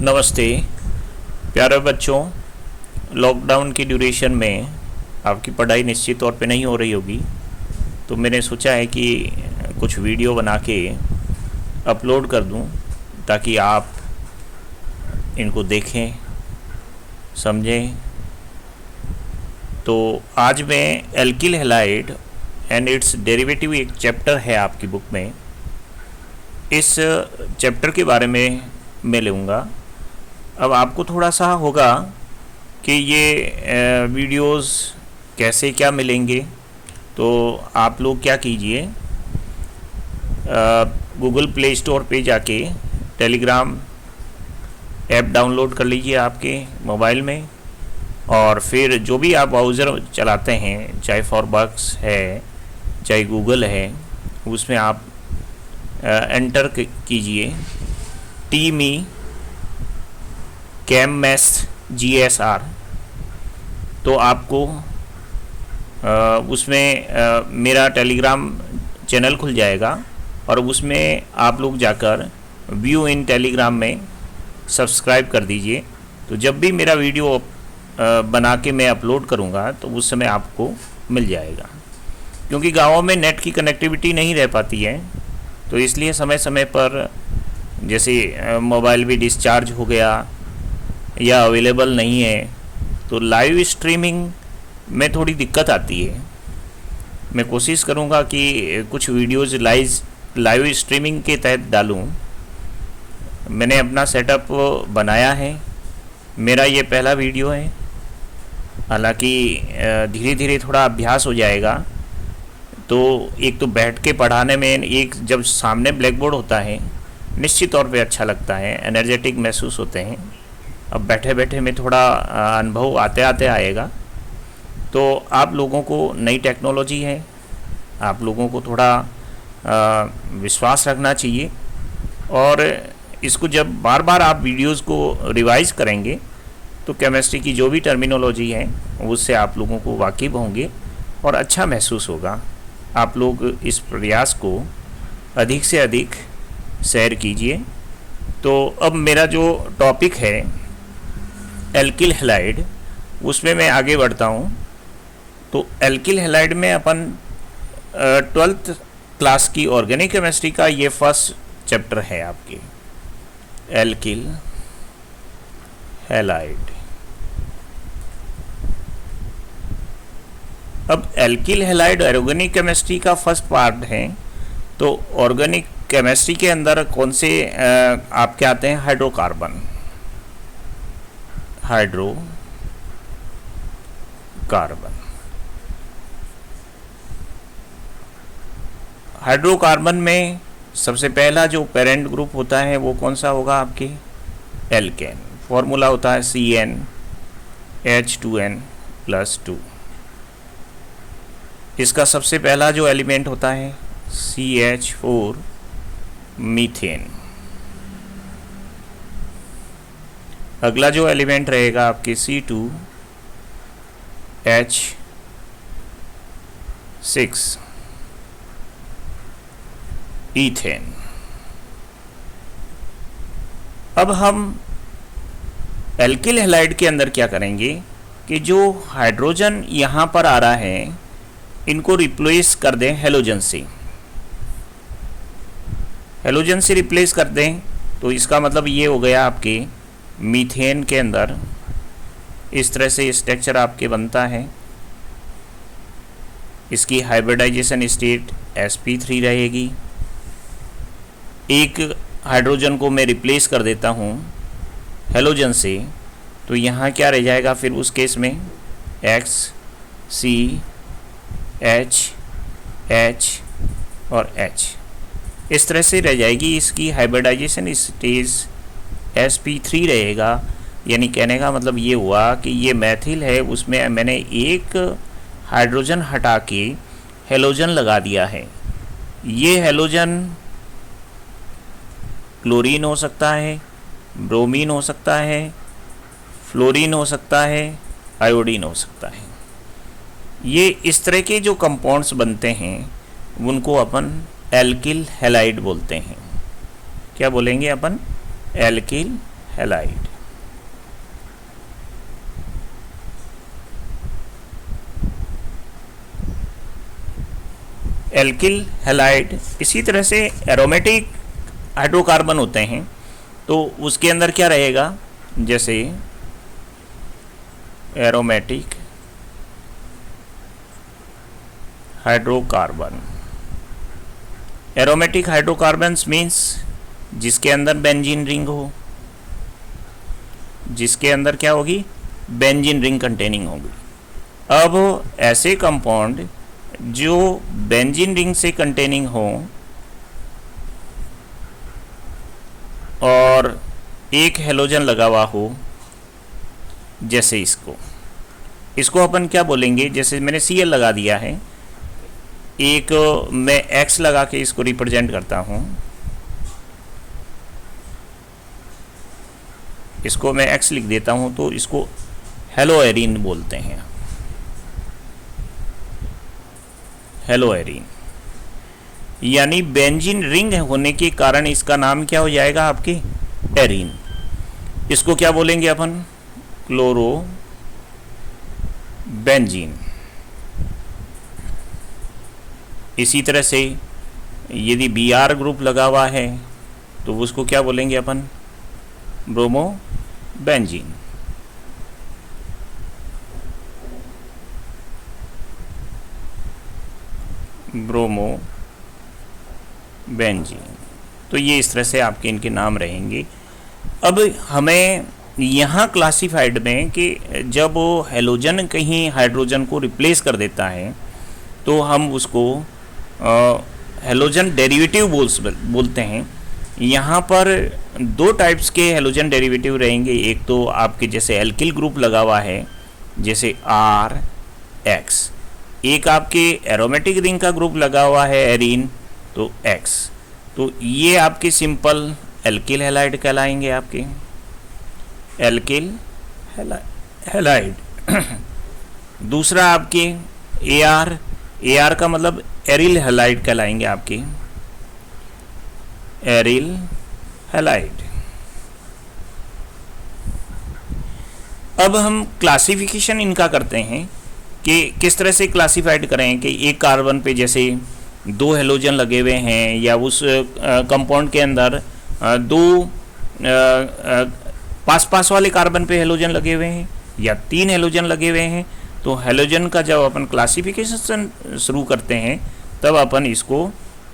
नमस्ते प्यारे बच्चों। लॉकडाउन की ड्यूरेशन में आपकी पढ़ाई निश्चित तौर पे नहीं हो रही होगी, तो मैंने सोचा है कि कुछ वीडियो बना के अपलोड कर दूं ताकि आप इनको देखें, समझें। तो आज मैं alkyl halide and it's derivative, एक चैप्टर है आपकी बुक में, इस चैप्टर के बारे में मैं लूँगा। अब आपको थोड़ा सा होगा कि ये वीडियोस कैसे क्या मिलेंगे, तो आप लोग क्या कीजिए, गूगल प्ले स्टोर पे जाके टेलीग्राम ऐप डाउनलोड कर लीजिए आपके मोबाइल में, और फिर जो भी आप ब्राउज़र चलाते हैं, चाहे फॉरबक्स है चाहे गूगल है, उसमें आप एंटर कीजिए टीमी कैममेस GSR। तो आपको उसमें मेरा टेलीग्राम चैनल खुल जाएगा और उसमें आप लोग जाकर व्यू इन टेलीग्राम में सब्सक्राइब कर दीजिए। तो जब भी मेरा वीडियो बना के मैं अपलोड करूँगा तो उस समय आपको मिल जाएगा, क्योंकि गाँवों में नेट की कनेक्टिविटी नहीं रह पाती है, तो इसलिए समय समय पर जैसे मोबाइल भी डिस्चार्ज हो गया या अवेलेबल नहीं है तो लाइव स्ट्रीमिंग में थोड़ी दिक्कत आती है। मैं कोशिश करूँगा कि कुछ वीडियोज़ लाइव स्ट्रीमिंग के तहत डालूँ। मैंने अपना सेटअप बनाया है, मेरा ये पहला वीडियो है। हालांकि धीरे धीरे थोड़ा अभ्यास हो जाएगा, तो एक तो बैठ के पढ़ाने में, एक जब सामने ब्लैक बोर्ड होता है निश्चित तौर पे अच्छा लगता है, एनर्जेटिक महसूस होते हैं। अब बैठे बैठे में थोड़ा अनुभव आते आते आएगा। तो आप लोगों को नई टेक्नोलॉजी है, आप लोगों को थोड़ा विश्वास रखना चाहिए, और इसको जब बार बार आप वीडियोस को रिवाइज करेंगे तो केमिस्ट्री की जो भी टर्मिनोलॉजी है उससे आप लोगों को वाकिफ होंगे और अच्छा महसूस होगा। आप लोग इस प्रयास को अधिक से अधिक शेयर कीजिए। तो अब मेरा जो टॉपिक है एल्किल हैलाइड, उसमें मैं आगे बढ़ता हूँ। तो एल्किल हैलाइड में अपन 12th क्लास की ऑर्गेनिक केमिस्ट्री का ये फर्स्ट चैप्टर है आपके, एल्किल हैलाइड। अब एल्किल हैलाइड ऑर्गेनिक केमिस्ट्री का फर्स्ट पार्ट है। तो ऑर्गेनिक केमिस्ट्री के अंदर कौन से आपके आते हैं? हाइड्रोकार्बन, हाइड्रोकार्बन में सबसे पहला जो पेरेंट ग्रुप होता है वो कौन सा होगा? आपके एल्केन। फॉर्मूला होता है CnH2n+2। इसका सबसे पहला जो एलिमेंट होता है CH4, मीथेन। अगला जो एलिमेंट रहेगा आपके C2H6, ईथेन। अब हम एल्किल हैलाइड के अंदर क्या करेंगे कि जो हाइड्रोजन यहाँ पर आ रहा है इनको रिप्लेस कर दें हेलोजन से। हेलोजन से रिप्लेस कर दें तो इसका मतलब ये हो गया आपके मीथेन के अंदर इस तरह से स्ट्रक्चर आपके बनता है। इसकी हाइब्रिडाइजेशन स्टेट sp3 रहेगी। एक हाइड्रोजन को मैं रिप्लेस कर देता हूँ हेलोजन से, तो यहाँ क्या रह जाएगा फिर उस केस में? X, C, H, H और H इस तरह से रह जाएगी। इसकी हाइब्रिडाइजेशन स्टेज sp3 रहेगा। यानी कहने का मतलब ये हुआ कि ये मैथिल है, उसमें मैंने एक हाइड्रोजन हटा के हेलोजन लगा दिया है। ये हेलोजन क्लोरीन हो सकता है, ब्रोमीन हो सकता है, फ्लोरीन हो सकता है, आयोडीन हो सकता है। ये इस तरह के जो कंपाउंड्स बनते हैं उनको अपन एल्किल हैलाइड बोलते हैं। क्या बोलेंगे अपन? Alkyl halide. Alkyl halide. इसी तरह से एरोमेटिक हाइड्रोकार्बन होते हैं, तो उसके अंदर क्या रहेगा, जैसे aromatic hydrocarbon. Aromatic hydrocarbons means जिसके अंदर बेंजीन रिंग हो, जिसके अंदर क्या होगी, बेंजीन रिंग कंटेनिंग होगी। अब ऐसे कंपाउंड जो बेंजीन रिंग से कंटेनिंग हो और एक हेलोजन लगा हुआ हो, जैसे इसको अपन क्या बोलेंगे, जैसे मैंने Cl लगा दिया है, एक मैं X लगा के इसको रिप्रेजेंट करता हूँ, इसको मैं X लिख देता हूँ, तो इसको हेलोएरिन बोलते हैं। हेलोएरिन यानी बेंजीन रिंग होने के कारण इसका नाम क्या हो जाएगा आपके, एरीन। इसको क्या बोलेंगे अपन, क्लोरो बेंजीन। इसी तरह से यदि Br ग्रुप लगा हुआ है तो उसको क्या बोलेंगे अपन, ब्रोमो बेंजीन। Bromo benzene. तो ये इस तरह से आपके इनके नाम रहेंगे। अब हमें यहाँ क्लासिफाइड में कि जब वो हेलोजन कहीं हाइड्रोजन को रिप्लेस कर देता है तो हम उसको हेलोजन डेरिवेटिव बोलते हैं। यहाँ पर दो टाइप्स के हेलोजन डेरिवेटिव रहेंगे। एक तो आपके जैसे एल्किल ग्रुप लगा हुआ है जैसे RX, एक आपके एरोमेटिक रिंग का ग्रुप लगा हुआ है एरीन, तो X। तो ये आपके सिंपल एल्किल हैलाइड कहलाएंगे, आपके एल्किल हैलाइड। दूसरा आपके AR का मतलब एरिल हैलाइड कहलाएंगे, आपके एरिल हैलाइड। अब हम क्लासिफिकेशन इनका करते हैं कि किस तरह से क्लासिफाइड करें कि एक कार्बन पे जैसे दो हेलोजन लगे हुए हैं या उस कंपाउंड के अंदर दो पास वाले कार्बन पे हेलोजन लगे हुए हैं या तीन हेलोजन लगे हुए हैं। तो हेलोजन का जब अपन क्लासिफिकेशन शुरू करते हैं तब अपन इसको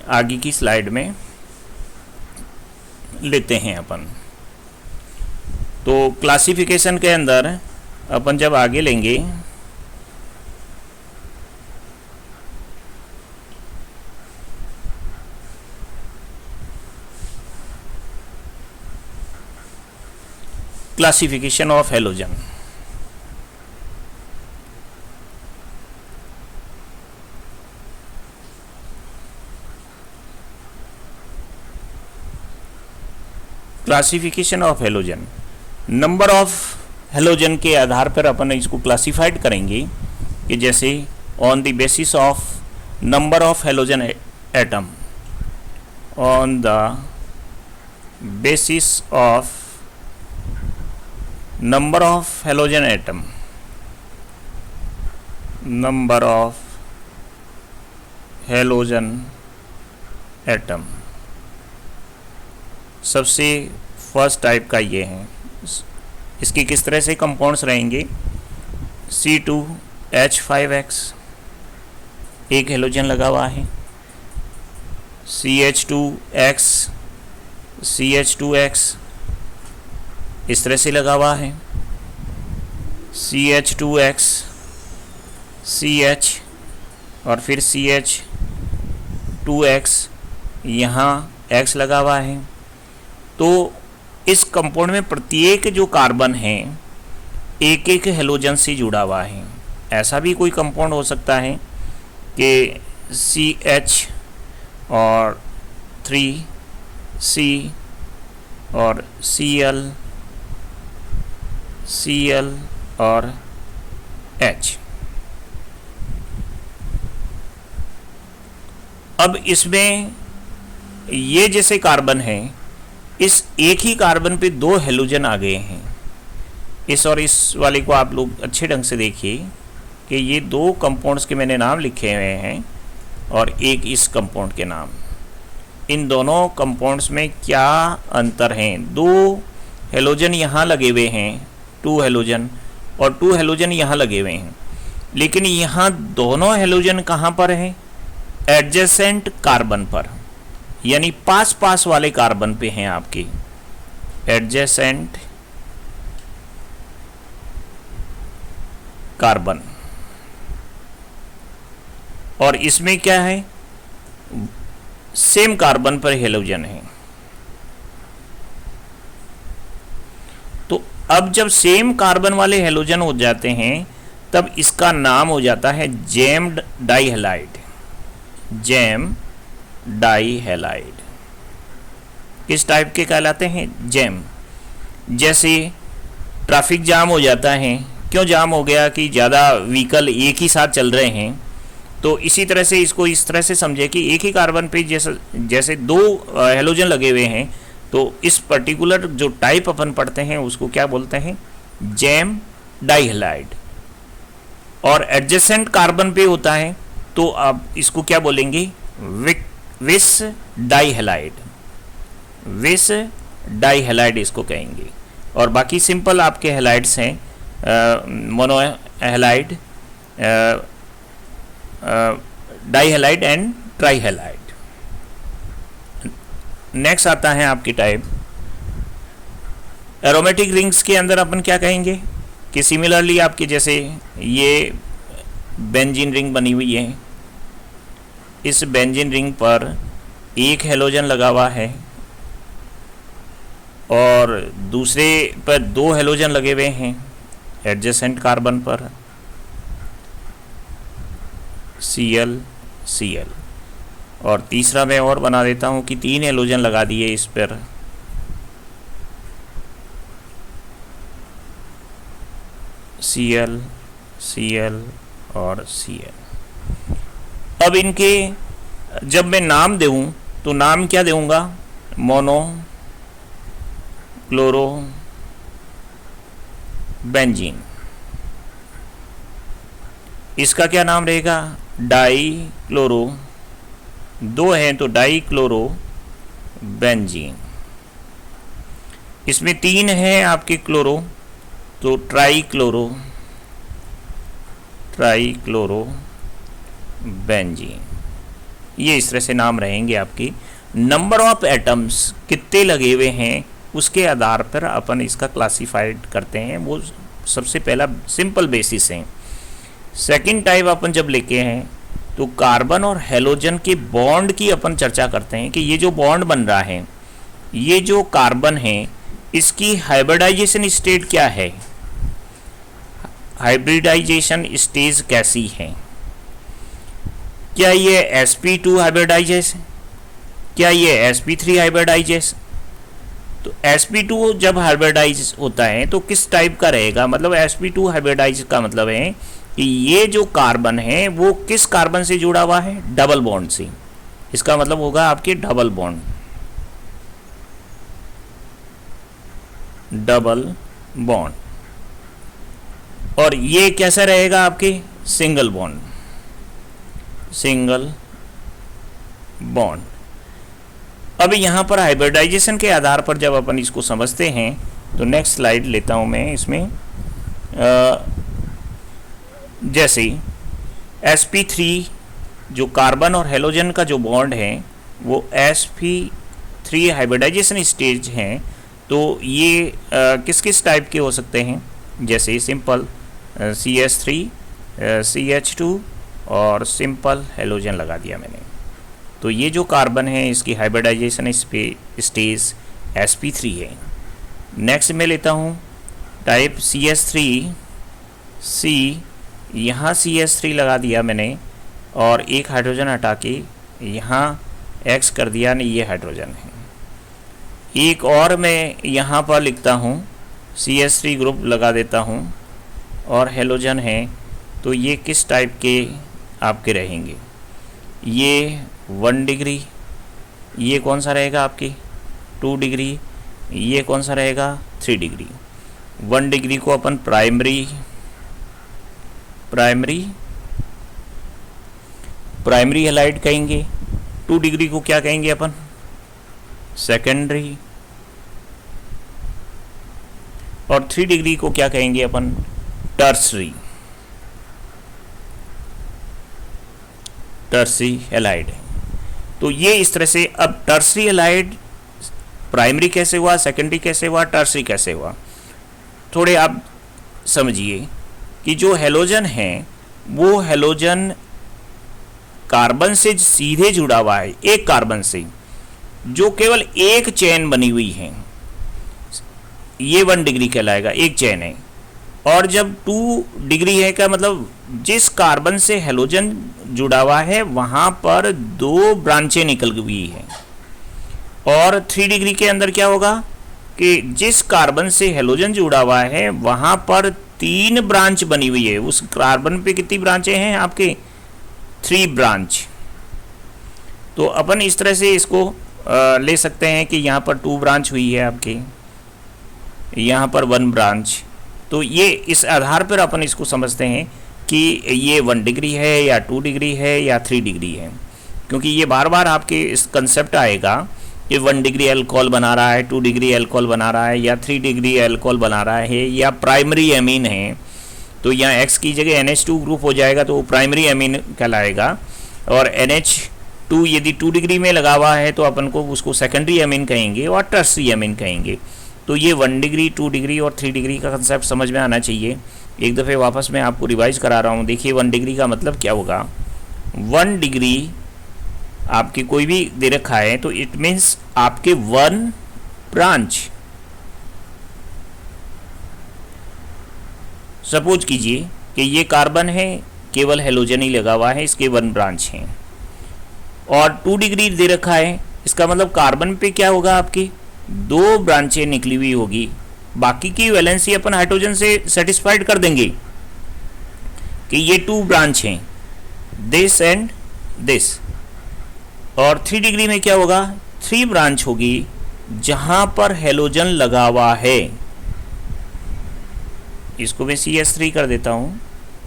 आगे की स्लाइड में लेते हैं अपन। तो क्लासिफिकेशन के अंदर अपन जब आगे लेंगे classification of halogen. Classification of halogen, number of halogen के आधार पर अपन इसको क्लासिफाइड करेंगे कि जैसे on the basis of number of halogen atom, on the basis of number of halogen atom, number of halogen atom। सबसे फर्स्ट टाइप का ये है। इसके किस तरह से कंपाउंड्स रहेंगे, C2H5X एक हेलोजन लगा हुआ है, CH2X CH2X इस तरह से लगा हुआ है, CH2X CH और फिर CH2X यहाँ X लगा हुआ है। तो इस कंपाउंड में प्रत्येक जो कार्बन है एक एक हेलोजन से जुड़ा हुआ है। ऐसा भी कोई कंपाउंड हो सकता है कि CH और 3C और Cl और H। अब इसमें ये जैसे कार्बन है इस एक ही कार्बन पे दो हेलोजन आ गए हैं। इस और इस वाले को आप लोग अच्छे ढंग से देखिए कि ये दो कंपाउंड्स के मैंने नाम लिखे हुए हैं और एक इस कंपाउंड के नाम। इन दोनों कंपाउंड्स में क्या अंतर हैं? दो हेलोजन यहाँ लगे हुए हैं, 2 हेलोजन, और 2 हेलोजन यहाँ लगे हुए हैं, लेकिन यहाँ दोनों हेलोजन कहाँ पर हैं? एडजेसेंट कार्बन पर, यानी पास पास वाले कार्बन पे हैं आपके, एडजेसेंट कार्बन। और इसमें क्या है? सेम कार्बन पर हेलोजन है। तो अब जब सेम कार्बन वाले हेलोजन हो जाते हैं तब इसका नाम हो जाता है जैम डाइहैलाइड। जैम डाइहैलाइड किस टाइप के कहलाते हैं? जैम। जैसे ट्रैफिक जाम हो जाता है, क्यों जाम हो गया? कि ज़्यादा व्हीकल एक ही साथ चल रहे हैं। तो इसी तरह से इसको इस तरह से समझे कि एक ही कार्बन पे जैसे दो हेलोजन लगे हुए हैं, तो इस पर्टिकुलर जो टाइप अपन पढ़ते हैं उसको क्या बोलते हैं? जैम डाइहैलाइड। और एडजेसेंट कार्बन पे होता है तो आप इसको क्या बोलेंगे? विस डाइहैलाइड। विस डाइहैलाइड इसको कहेंगे। और बाकी सिंपल आपके हैलाइड्स हैं, मोनोहैलाइड, डाइहैलाइड एंड ट्राइहैलाइड। नेक्स्ट आता है आपकी टाइप एरोमेटिक रिंग्स के अंदर अपन क्या कहेंगे? कि सिमिलरली आपके जैसे ये बेंजीन रिंग बनी हुई है, इस बेंजीन रिंग पर एक हेलोजन लगा हुआ है और दूसरे पर दो हेलोजन लगे हुए हैं एडजेसेंट कार्बन पर, Cl Cl। और तीसरा मैं और बना देता हूँ कि 3 हेलोजन लगा दिए इस पर, Cl Cl और Cl। अब इनके जब मैं नाम दूँ तो नाम क्या दूँगा? Mono chloro benzene. इसका क्या नाम रहेगा? डाई क्लोरो, दो हैं तो डाई क्लोरो बेंजीन। इसमें 3 हैं आपके क्लोरो तो ट्राई क्लोरो बेंजीन। ये इस तरह से नाम रहेंगे आपकी। नंबर ऑफ एटम्स कितने लगे हुए हैं उसके आधार पर अपन इसका क्लासिफाइड करते हैं, वो सबसे पहला सिंपल बेसिस है। सेकंड टाइप अपन जब लेके हैं तो कार्बन और हेलोजन के बॉन्ड की अपन चर्चा करते हैं कि ये जो बॉन्ड बन रहा है, ये जो कार्बन है इसकी हाइब्रिडाइजेशन स्टेट क्या है? हाइब्रिडाइजेशन स्टेज कैसी है? क्या ये sp2 हाइब्रिडाइजेस? क्या ये sp3 हाइब्रिडाइजेस? तो sp2 जब हाइब्रिडाइज होता है तो किस टाइप का रहेगा? मतलब sp2 हाइब्रिडाइज का मतलब है कि ये जो कार्बन है वो किस कार्बन से जुड़ा हुआ है? डबल बॉन्ड से। इसका मतलब होगा आपके डबल बॉन्ड, डबल बॉन्ड। और ये कैसा रहेगा आपके? Single bond, single bond. अब यहाँ पर हाइब्रिडाइजेशन के आधार पर जब अपन इसको समझते हैं तो नेक्स्ट स्लाइड लेता हूँ मैं। इसमें जैसे sp3 जो कार्बन और हेलोजन का जो बॉन्ड है वो sp3 हाइब्रिडाइजेशन स्टेज हैं, तो ये किस किस टाइप के हो सकते हैं? जैसे सिंपल CH3 CH2 और सिंपल हेलोजन लगा दिया मैंने। तो ये जो कार्बन है इसकी हाइब्रिडाइजेशन स्टेज sp3 है। नेक्स्ट मैं लेता हूँ टाइप CH3C, यहाँ CH3 लगा दिया मैंने और एक हाइड्रोजन हटा के यहाँ X कर दिया, नहीं ये हाइड्रोजन है। एक और मैं यहाँ पर लिखता हूँ CH3 ग्रुप लगा देता हूँ और हेलोजन है, तो ये किस टाइप के आपके रहेंगे? ये 1 डिग्री, ये कौन सा रहेगा आपकी 2 डिग्री, ये कौन सा रहेगा 3 डिग्री। 1 डिग्री को अपन प्राइमरी हैलाइड कहेंगे। 2 डिग्री को क्या कहेंगे अपन सेकेंडरी, और 3 डिग्री को क्या कहेंगे अपन टर्सरी हैलाइड। तो ये इस तरह से अब टर्सरी हैलाइड प्राइमरी कैसे हुआ, सेकेंडरी कैसे हुआ, टर्सरी कैसे हुआ, थोड़े आप समझिए कि जो हेलोजन है वो हेलोजन कार्बन से सीधे जुड़ा हुआ है, एक कार्बन से, जो केवल एक चेन बनी हुई है, ये 1 डिग्री कहलाएगा, एक चेन है। और जब 2 डिग्री है का मतलब जिस कार्बन से हेलोजन जुड़ा हुआ है वहाँ पर 2 ब्रांचें निकल हुई हैं। और 3 डिग्री के अंदर क्या होगा कि जिस कार्बन से हेलोजन जुड़ा हुआ है वहाँ पर 3 ब्रांच बनी हुई है। उस कार्बन पे कितनी ब्रांचें हैं आपके 3 ब्रांच। तो अपन इस तरह से इसको ले सकते हैं कि यहाँ पर 2 ब्रांच हुई है आपके, यहाँ पर 1 ब्रांच। तो ये इस आधार पर अपन इसको समझते हैं कि ये 1 डिग्री है या 2 डिग्री है या 3 डिग्री है, क्योंकि ये बार बार आपके इस कंसेप्ट आएगा कि 1 डिग्री अल्कोहल बना रहा है, 2 डिग्री अल्कोहल बना रहा है, या 3 डिग्री अल्कोहल बना रहा है, या प्राइमरी एमीन है। तो यहाँ X की जगह NH2 ग्रुप हो जाएगा तो वो प्राइमरी एमीन कहलाएगा। और NH2 यदि 2 डिग्री में लगा हुआ है तो अपन को उसको सेकेंडरी एमीन कहेंगे और टर्सरी एमीन कहेंगे। तो ये 1 डिग्री, 2 डिग्री और 3 डिग्री का कंसेप्ट समझ में आना चाहिए। एक दफ़े वापस मैं आपको रिवाइज करा रहा हूँ। देखिए 1 डिग्री का मतलब क्या होगा। 1 डिग्री आपकी कोई भी दे रखा है तो इट मीन्स आपके 1 ब्रांच। सपोज कीजिए कि ये कार्बन है, केवल हेलोजन ही लगा हुआ है, इसके 1 ब्रांच हैं। और 2 डिग्री दे रखा है, इसका मतलब कार्बन पे क्या होगा आपकी 2 ब्रांचें निकली हुई होगी। बाकी की वैलेंसी अपन हाइड्रोजन से सेटिस्फाइड कर देंगे कि ये 2 ब्रांच हैं, दिस एंड दिस। और 3 डिग्री में क्या होगा 3 ब्रांच होगी जहां पर हेलोजन लगा हुआ है। इसको मैं CH3 कर देता हूं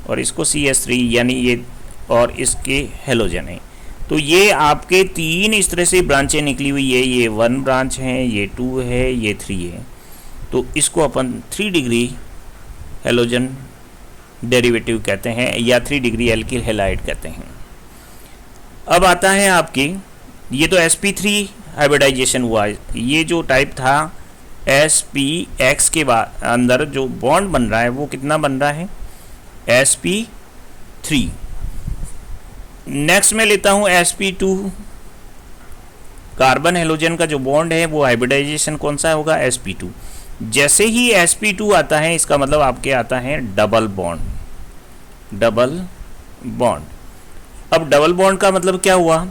और इसको CH3 यानी ये, और इसके हेलोजन है। तो ये आपके 3 इस तरह से ब्रांचें निकली हुई है। ये 1 ब्रांच है, ये 2 है, ये 3 है। तो इसको अपन 3 डिग्री हेलोजन डेरिवेटिव कहते हैं या 3 डिग्री एल्किल हैलाइड कहते हैं। अब आता है आपकी, ये तो sp3 हाइब्रिडाइजेशन हुआ। ये जो टाइप था sp(x) के बाद अंदर जो बॉन्ड बन रहा है वो कितना बन रहा है sp3। नेक्स्ट मैं लेता हूं sp2। कार्बन हेलोजन का जो बॉन्ड है वो हाइब्रिडाइजेशन कौन सा होगा sp2। जैसे ही sp2 आता है इसका मतलब आपके आता है डबल बॉन्ड। अब डबल बॉन्ड का मतलब क्या हुआ।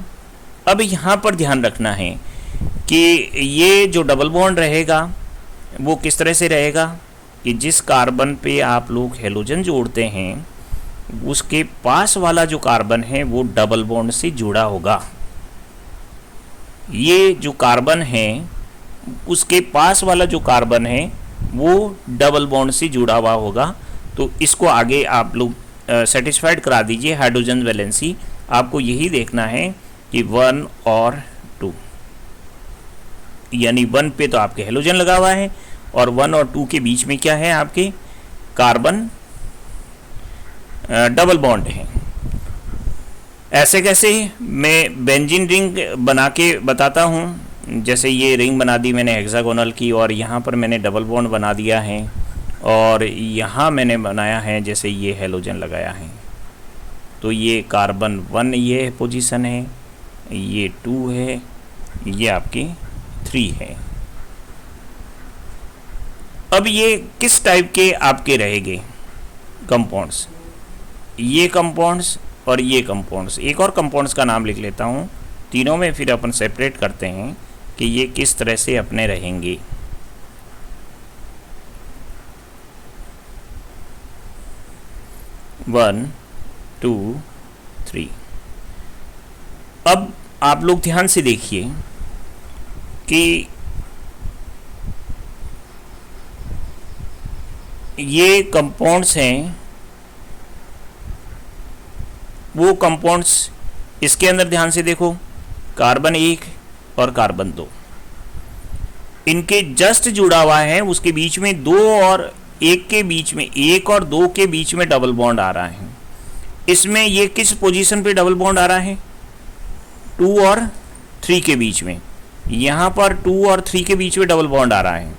अब यहाँ पर ध्यान रखना है कि ये जो डबल बॉन्ड रहेगा वो किस तरह से रहेगा कि जिस कार्बन पे आप लोग हेलोजन जोड़ते हैं उसके पास वाला जो कार्बन है वो डबल बॉन्ड से जुड़ा होगा। ये जो कार्बन है उसके पास वाला जो कार्बन है वो डबल बॉन्ड से जुड़ा हुआ होगा। तो इसको आगे आप लोग सेटिस्फाइड करा दीजिए। हाइड्रोजन वैलेंसी आपको यही देखना है कि 1 और 2, यानी 1 पे तो आपके हेलोजन लगा हुआ है और 1 और 2 के बीच में क्या है आपके कार्बन डबल बॉन्ड है। ऐसे कैसे मैं बेंजीन रिंग बना के बताता हूँ। जैसे ये रिंग बना दी मैंने हेक्सागोनल की और यहाँ पर मैंने डबल बॉन्ड बना दिया है और यहाँ मैंने बनाया है जैसे ये हेलोजन लगाया है। तो ये कार्बन 1 ये पोजीशन है, ये 2 है, ये आपकी 3 है। अब ये किस टाइप के आपके रहेंगे कंपाउंड्स, ये कंपाउंड्स और ये कंपाउंड्स। एक और कंपाउंड्स का नाम लिख लेता हूँ, तीनों में फिर अपन सेपरेट करते हैं कि ये किस तरह से अपने रहेंगे। वन, 2, 3। अब आप लोग ध्यान से देखिए कि ये कंपाउंड्स हैं, वो कंपाउंड्स इसके अंदर ध्यान से देखो, कार्बन 1 और कार्बन 2, इनके जस्ट जुड़ा हुआ है, उसके बीच में 2 और 1 के बीच में, 1 और 2 के बीच में डबल बॉन्ड आ रहा है। इसमें ये किस पोजीशन पे डबल बॉन्ड आ रहा है? 2 और 3 के बीच में। यहाँ पर 2 और 3 के बीच में डबल बॉन्ड आ रहा है।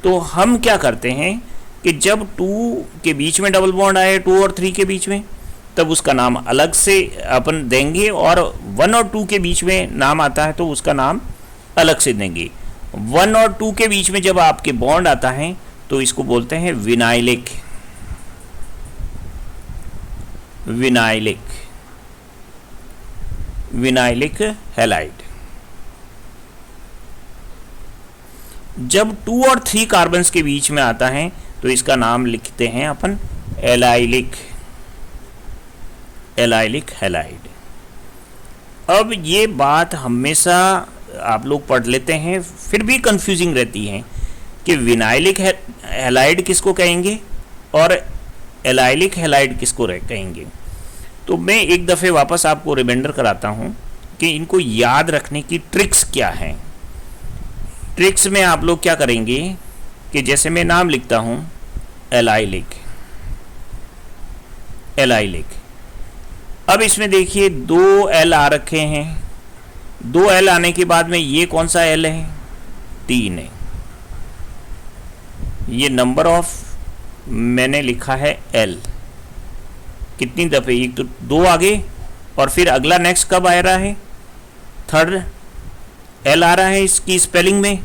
तो हम क्या करते हैं कि जब 2 के बीच में डबल बॉन्ड आए, 2 और 3 के बीच में, तब उसका नाम अलग से अपन देंगे, और 1 और 2 के बीच में नाम आता है तो उसका नाम अलग से देंगे। 1 और 2 के बीच में जब आपके बॉन्ड आता है तो इसको बोलते हैं विनाइलिक, विनाइलिक, विनाइलिक हैलाइड। जब 2 और 3 कार्बन्स के बीच में आता है तो इसका नाम लिखते हैं अपन एलाइलिक, एलाइलिक हैलाइड। अब ये बात हमेशा आप लोग पढ़ लेते हैं, फिर भी कंफ्यूजिंग रहती है कि विनाइलिक हैलाइड किसको कहेंगे और एलाइलिक हैलाइड किसको कहेंगे। तो मैं एक दफ़े वापस आपको रिमाइंडर कराता हूँ कि इनको याद रखने की ट्रिक्स क्या हैं। ट्रिक्स में आप लोग क्या करेंगे कि जैसे मैं नाम लिखता हूँ एलाइलिक, एलाइलिक, अब इसमें देखिए 2 एल आ रखे हैं, 2 एल आने के बाद में ये कौन सा एल है? 3 है। ये नंबर ऑफ मैंने लिखा है एल, कितनी दफ़े? एक तो 2 आगे, और फिर अगला नेक्स्ट कब आ रहा है? 3rd एल आ रहा है इसकी स्पेलिंग में।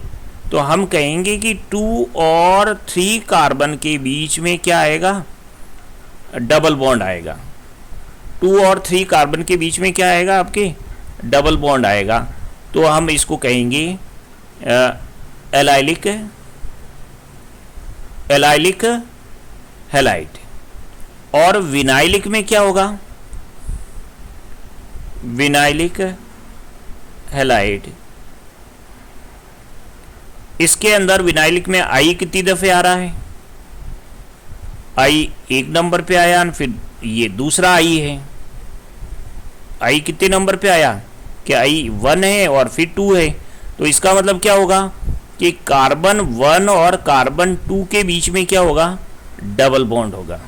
तो हम कहेंगे कि 2 और 3 कार्बन के बीच में क्या आएगा? डबल बॉन्ड आएगा। 2 और 3 कार्बन के बीच में क्या आएगा? आपके डबल बॉन्ड आएगा। तो हम इसको कहेंगे एलाइलिक, एलाइलिक हैलाइड। और विनाइलिक में क्या होगा? Vinylic halide. इसके अंदर विनाइलिक में आई कितनी दफ़े आ रहा है? आई 1 नंबर पे आया, फिर ये दूसरा आई है। आई कितने नंबर पे आया? कि आई 1 है और फिर 2 है। तो इसका मतलब क्या होगा कि कार्बन 1 और कार्बन 2 के बीच में क्या होगा? डबल बॉन्ड होगा।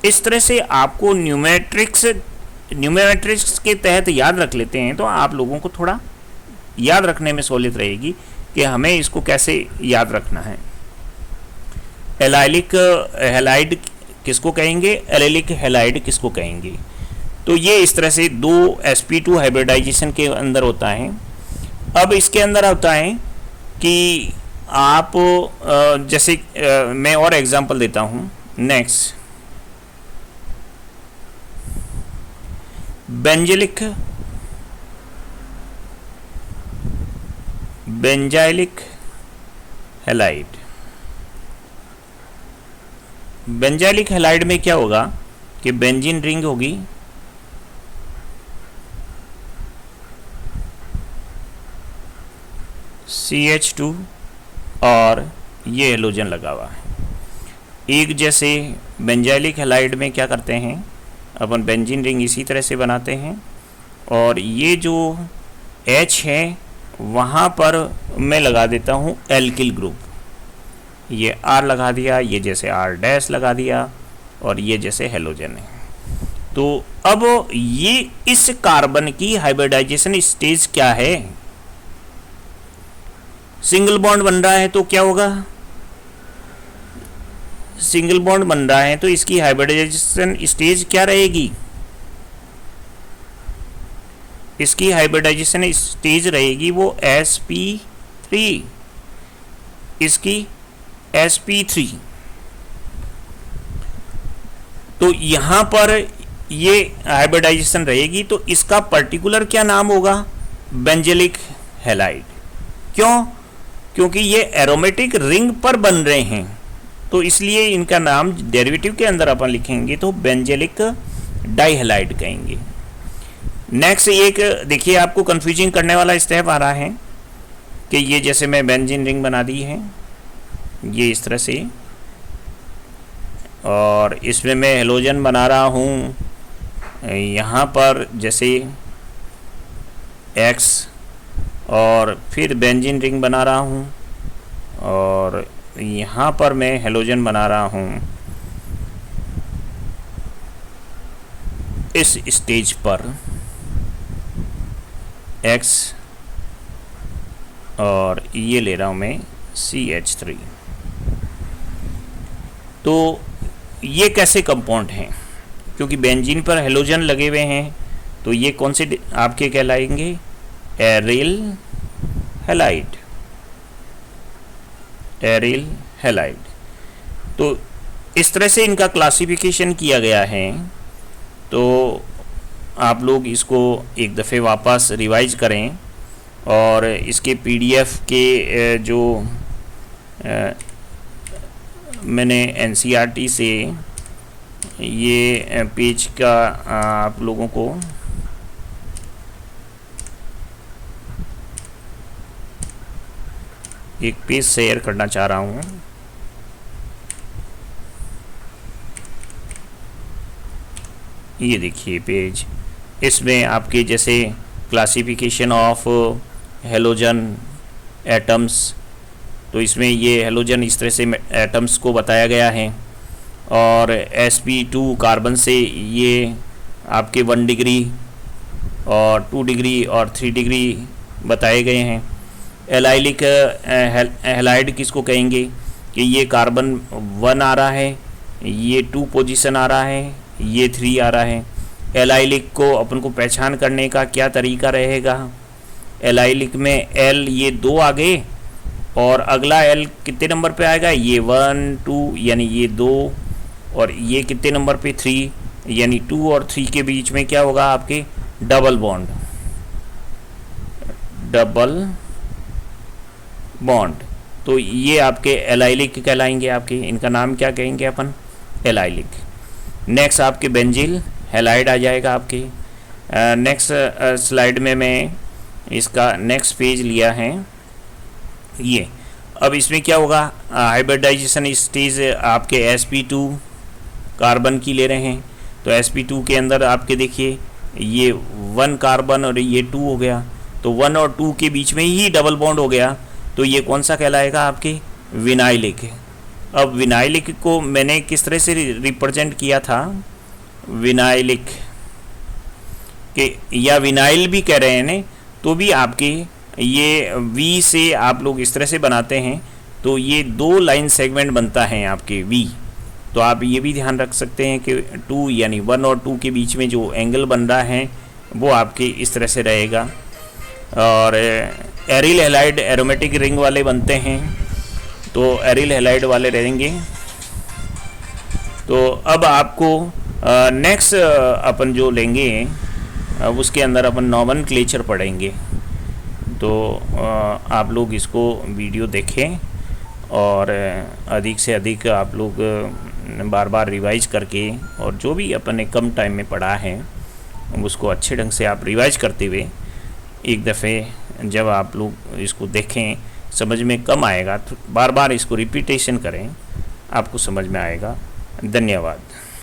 इस तरह से आपको न्यूमेट्रिक्स के तहत याद रख लेते हैं तो आप लोगों को थोड़ा याद रखने में सहूलियत रहेगी कि हमें इसको कैसे याद रखना है। एलाइलिक हैलाइड किसको कहेंगे? एलाइलिक हैलाइड किसको कहेंगे? तो ये इस तरह से 2 sp2 हाइब्रिडाइजेशन के अंदर होता है। अब इसके अंदर होता है कि आप जैसे मैं और एग्जांपल देता हूँ। Next, benzylic, benzylic halide. Benzylic halide में क्या होगा कि बेंजीन रिंग होगी, CH2 और ये हेलोजन लगा हुआ है। एक जैसे बेंजाइलिक हैलाइड में क्या करते हैं अपन? बेंजीन रिंग इसी तरह से बनाते हैं, और ये जो H है वहाँ पर मैं लगा देता हूँ एल्किल ग्रुप। ये R लगा दिया, ये जैसे R' लगा दिया, और ये जैसे हेलोजन है। तो अब ये इस कार्बन की हाइब्रिडाइजेशन स्टेज क्या है? सिंगल बॉन्ड बन रहा है तो क्या होगा? सिंगल बॉन्ड बन रहा है तो इसकी हाइब्रिडाइजेशन स्टेज क्या रहेगी? इसकी हाइब्रिडाइजेशन स्टेज रहेगी वो sp3, इसकी sp3। तो यहाँ पर ये हाइब्रिडाइजेशन रहेगी तो इसका पर्टिकुलर क्या नाम होगा? Benzylic halide. क्यों? क्योंकि ये एरोमेटिक रिंग पर बन रहे हैं, तो इसलिए इनका नाम डेरिवेटिव के अंदर अपन लिखेंगे तो बेंजाइलिक डाइहैलाइड कहेंगे। नेक्स्ट एक देखिए आपको कंफ्यूजिंग करने वाला स्टेप आ रहा है कि ये जैसे मैं बेंजीन रिंग बना दी है, ये इस तरह से और इसमें मैं हेलोजन बना रहा हूँ यहाँ पर जैसे X, और फिर बेंजीन रिंग बना रहा हूँ, और यहाँ पर मैं हेलोजन बना रहा हूँ इस स्टेज पर X, और ये ले रहा हूँ मैं CH3। तो ये कैसे कंपाउंड हैं, क्योंकि बेंजीन पर हेलोजन लगे हुए हैं, तो ये कौन से आपके कहलाएंगे, एरिल हैलाइड, एरिल हैलाइड। तो इस तरह से इनका क्लासिफिकेशन किया गया है। तो आप लोग इसको एक दफ़े वापस रिवाइज करें, और इसके PDF के जो मैंने NCERT से ये पेज का आप लोगों को एक पेज शेयर करना चाह रहा हूँ। ये देखिए पेज, इसमें आपके जैसे क्लासिफिकेशन ऑफ हेलोजन एटम्स, तो इसमें ये हेलोजन इस तरह से एटम्स को बताया गया है, और sp2 कार्बन से ये आपके 1 डिग्री और 2 डिग्री और 3 डिग्री बताए गए हैं। एलाइलिक हैलाइड किसको कहेंगे कि ये कार्बन 1 आ रहा है, ये 2 पोजीशन आ रहा है, ये 3 आ रहा है। एलाइलिक को अपन को पहचान करने का क्या तरीका रहेगा, एलाइलिक में L ये 2 आ गए, और अगला L कितने नंबर पे आएगा, ये 1 2 यानी ये 2, और ये कितने नंबर पे 3, यानी 2 और 3 के बीच में क्या होगा आपके डबल बॉन्ड, डबल बॉन्ड। तो ये आपके एलाइलिक कहलाएंगे, आपके इनका नाम क्या कहेंगे अपन, एलाइलिक। नेक्स्ट आपके बेंजील हैलाइड आ जाएगा आपके। नेक्स्ट स्लाइड में मैं इसका नेक्स्ट पेज लिया है ये। अब इसमें क्या होगा, हाइब्रिडाइजेशन स्टेज आपके sp2 कार्बन की ले रहे हैं, तो sp2 के अंदर आपके देखिए ये 1 कार्बन और ये 2 हो गया, तो 1 और 2 के बीच में ही डबल बॉन्ड हो गया, तो ये कौन सा कहलाएगा आपके विनाइलिक। अब विनाइलिक को मैंने किस तरह से रिप्रेजेंट किया था, विनाइलिक के या विनाइल भी कह रहे हैं ने, तो भी आपके ये V से आप लोग इस तरह से बनाते हैं, तो ये 2 लाइन सेगमेंट बनता है आपके V। तो आप ये भी ध्यान रख सकते हैं कि 2 यानी 1 और 2 के बीच में जो एंगल बन रहा है वो आपके इस तरह से रहेगा। और एरिल हैलाइड एरोमेटिक रिंग वाले बनते हैं, तो एरिल हैलाइड वाले रहेंगे। तो अब आपको नेक्स्ट अपन जो लेंगे उसके अंदर अपन नॉमेनक्लेचर पढ़ेंगे। तो आप लोग इसको वीडियो देखें, और अधिक से अधिक आप लोग बार बार रिवाइज करके, और जो भी अपन ने कम टाइम में पढ़ा है उसको अच्छे ढंग से आप रिवाइज करते हुए एक दफ़े जब आप लोग इसको देखें, समझ में कम आएगा तो बार बार इसको रिपीटेशन करें, आपको समझ में आएगा। धन्यवाद।